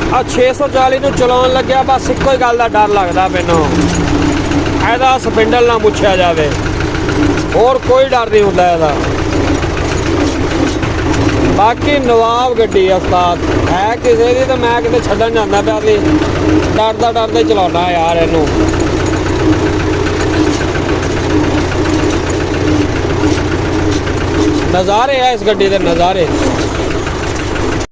ਆ 640 ਨੂੰ ਚਲਾਉਣ ਲੱਗਿਆ ਬਸ ਇੱਕੋ ਹੀ ਗੱਲ ਦਾ ਡਰ ਲੱਗਦਾ ਮੈਨੂੰ, ਇਹਦਾ ਸਪਿੰਡਲ ਨਾ ਮੁੱਛਿਆ ਜਾਵੇ, ਹੋਰ ਕੋਈ ਡਰ ਨਹੀਂ ਹੁੰਦਾ ਇਹਦਾ। ਬਾਕੀ ਨਵਾਬ ਗੱਡੀ ਉਸਤਾਦ ਹੈ ਕਿਸੇ ਦੀ, ਤਾਂ ਮੈਂ ਕਿਤੇ ਛੱਡਣ ਜਾਂਦਾ ਪਿਆ ਸੀ, ਡਰਦਾ ਚਲਾਉਣਾ ਯਾਰ ਇਹਨੂੰ। ਨਜ਼ਾਰੇ ਆ ਇਸ ਗੱਡੀ ਦੇ, ਨਜ਼ਾਰੇ।